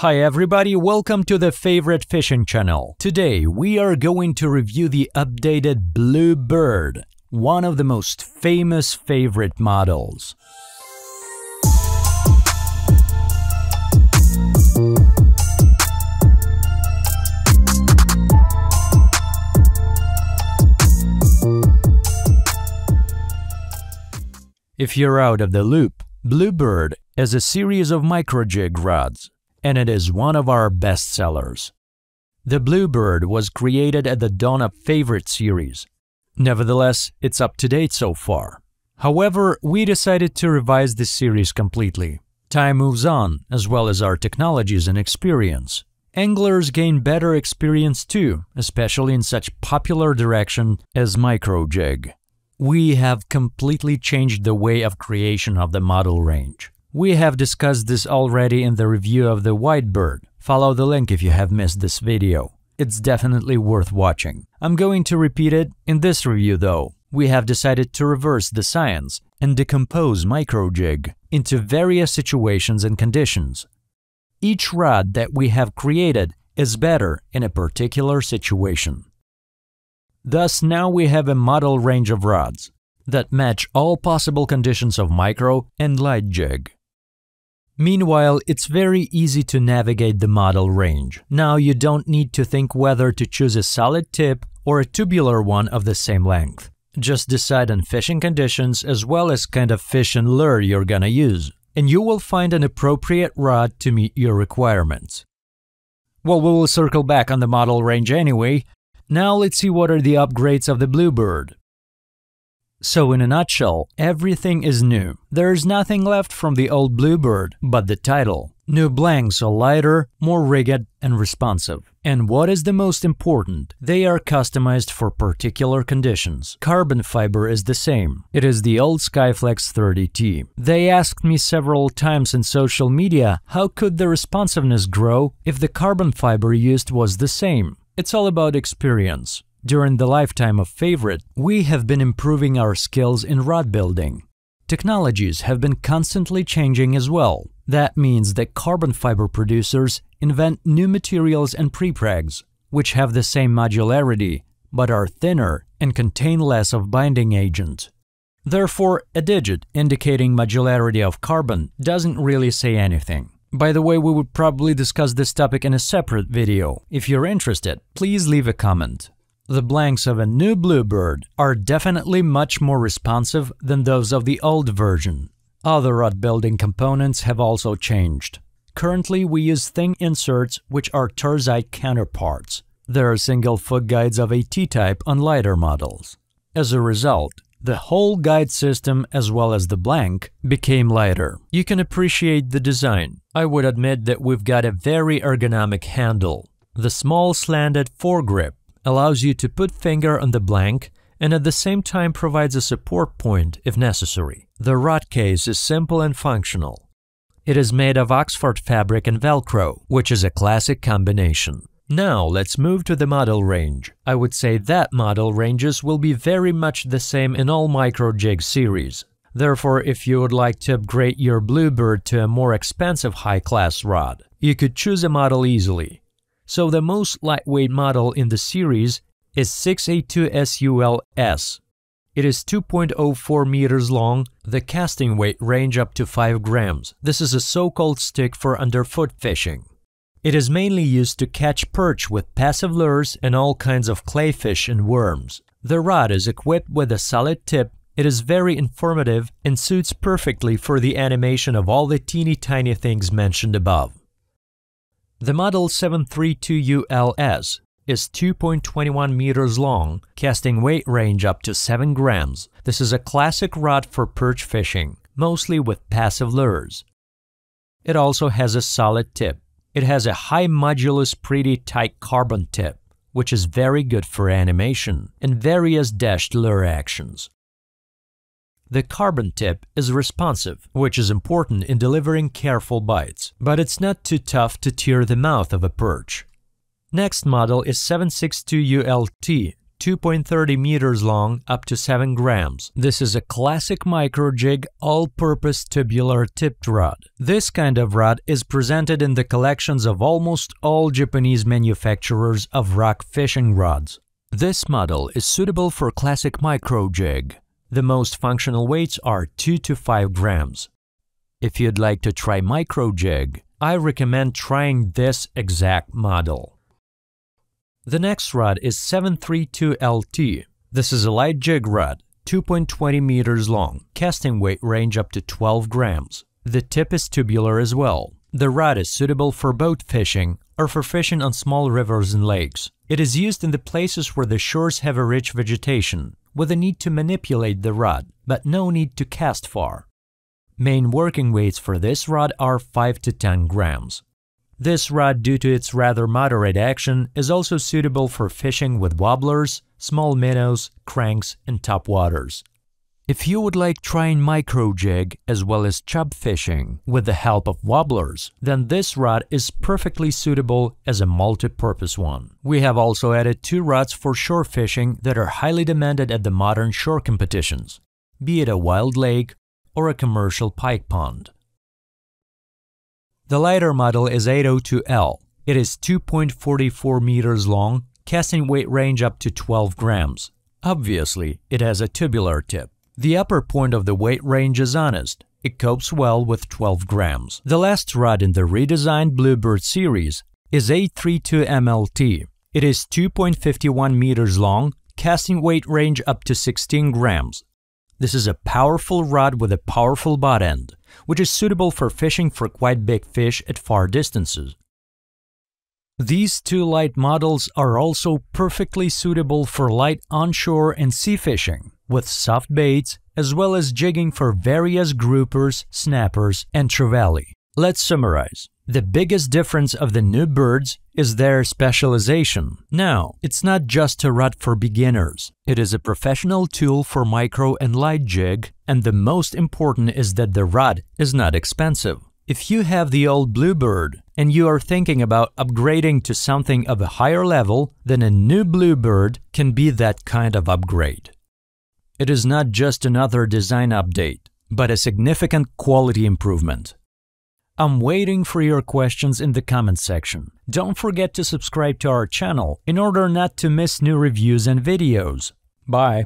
Hi everybody, welcome to the favorite fishing channel. Today we are going to review the updated Bluebird, one of the most famous favorite models. If you're out of the loop, Bluebird is a series of micro-jig rods, and it is one of our best sellers. The Bluebird was created at the dawn of Favorite series. Nevertheless, it's up to date so far. However, we decided to revise this series completely. Time moves on, as well as our technologies and experience. Anglers gain better experience too, especially in such popular direction as micro-jig. We have completely changed the way of creation of the model range. We have discussed this already in the review of the Whitebird. Follow the link if you have missed this video. It's definitely worth watching. I'm going to repeat it in this review though. We have decided to reverse the science and decompose micro-jig into various situations and conditions. Each rod that we have created is better in a particular situation. Thus, now we have a model range of rods that match all possible conditions of micro and light jig. Meanwhile, it's very easy to navigate the model range. Now you don't need to think whether to choose a solid tip or a tubular one of the same length. Just decide on fishing conditions as well as kind of fish and lure you're gonna use, and you will find an appropriate rod to meet your requirements. Well, we will circle back on the model range anyway. Now let's see what are the upgrades of the Bluebird. So in a nutshell, everything is new. There's nothing left from the old Bluebird but the title. New blanks are lighter, more rugged and responsive. And what is the most important? They are customized for particular conditions. Carbon fiber is the same. It is the old Skyflex 30T. They asked me several times in social media how could the responsiveness grow if the carbon fiber used was the same. It's all about experience. During the lifetime of Favorite, we have been improving our skills in rod building. Technologies have been constantly changing as well. That means that carbon fiber producers invent new materials and prepregs, which have the same modularity, but are thinner and contain less of binding agent. Therefore, a digit indicating modularity of carbon doesn't really say anything. By the way, we would probably discuss this topic in a separate video. If you're interested, please leave a comment. The blanks of a new Bluebird are definitely much more responsive than those of the old version. Other rod building components have also changed. Currently, we use thin inserts which are Torzite counterparts. There are single foot guides of a T-type on lighter models. As a result, the whole guide system as well as the blank became lighter. You can appreciate the design. I would admit that we've got a very ergonomic handle. The small slanted foregrip allows you to put finger on the blank and at the same time provides a support point if necessary. The rod case is simple and functional. It is made of Oxford fabric and Velcro, which is a classic combination. Now let's move to the model range. I would say that model ranges will be very much the same in all micro-jig series. Therefore, if you would like to upgrade your Bluebird to a more expensive high-class rod, you could choose a model easily. So the most lightweight model in the series is 682 SUL-S. It is 2.04 meters long, the casting weight range up to 5 grams. This is a so-called stick for underfoot fishing. It is mainly used to catch perch with passive lures and all kinds of clayfish and worms. The rod is equipped with a solid tip. It is very informative and suits perfectly for the animation of all the teeny tiny things mentioned above. The model 732ULS is 2.21 meters long, casting weight range up to 7 grams. This is a classic rod for perch fishing, mostly with passive lures. It also has a solid tip. It has a high modulus pretty tight carbon tip, which is very good for animation and various dashed lure actions. The carbon tip is responsive, which is important in delivering careful bites, but it's not too tough to tear the mouth of a perch. Next model is 762ULT 2.30 meters long up to 7 grams. This is a classic micro-jig all-purpose tubular tipped rod. This kind of rod is presented in the collections of almost all Japanese manufacturers of rock fishing rods. This model is suitable for classic micro-jig. The most functional weights are 2 to 5 grams. If you'd like to try micro-jig, I recommend trying this exact model. The next rod is 732LT. This is a light jig rod, 2.20 meters long, casting weight range up to 12 grams. The tip is tubular as well. The rod is suitable for boat fishing or for fishing on small rivers and lakes. It is used in the places where the shores have a rich vegetation, with a need to manipulate the rod, but no need to cast far. Main working weights for this rod are 5 to 10 grams. This rod, due to its rather moderate action, is also suitable for fishing with wobblers, small minnows, cranks, and topwaters. If you would like trying micro-jig as well as chub fishing with the help of wobblers, then this rod is perfectly suitable as a multi-purpose one. We have also added 2 rods for shore fishing that are highly demanded at the modern shore competitions, be it a wild lake or a commercial pike pond. The lighter model is 802L. It is 2.44 meters long, casting weight range up to 12 grams. Obviously, it has a tubular tip. The upper point of the weight range is honest. It copes well with 12 grams. The last rod in the redesigned Bluebird series is 832MLT. It is 2.51 meters long, casting weight range up to 16 grams. This is a powerful rod with a powerful butt end, which is suitable for fishing for quite big fish at far distances. These 2 light models are also perfectly suitable for light onshore and sea fishing, with soft baits, as well as jigging for various groupers, snappers, and trevally. Let's summarize. The biggest difference of the new birds is their specialization. Now, it's not just a rod for beginners. It is a professional tool for micro and light jig, and the most important is that the rod is not expensive. If you have the old Bluebird and you are thinking about upgrading to something of a higher level, then a new Bluebird can be that kind of upgrade. It is not just another design update, but a significant quality improvement. I'm waiting for your questions in the comment section. Don't forget to subscribe to our channel in order not to miss new reviews and videos. Bye!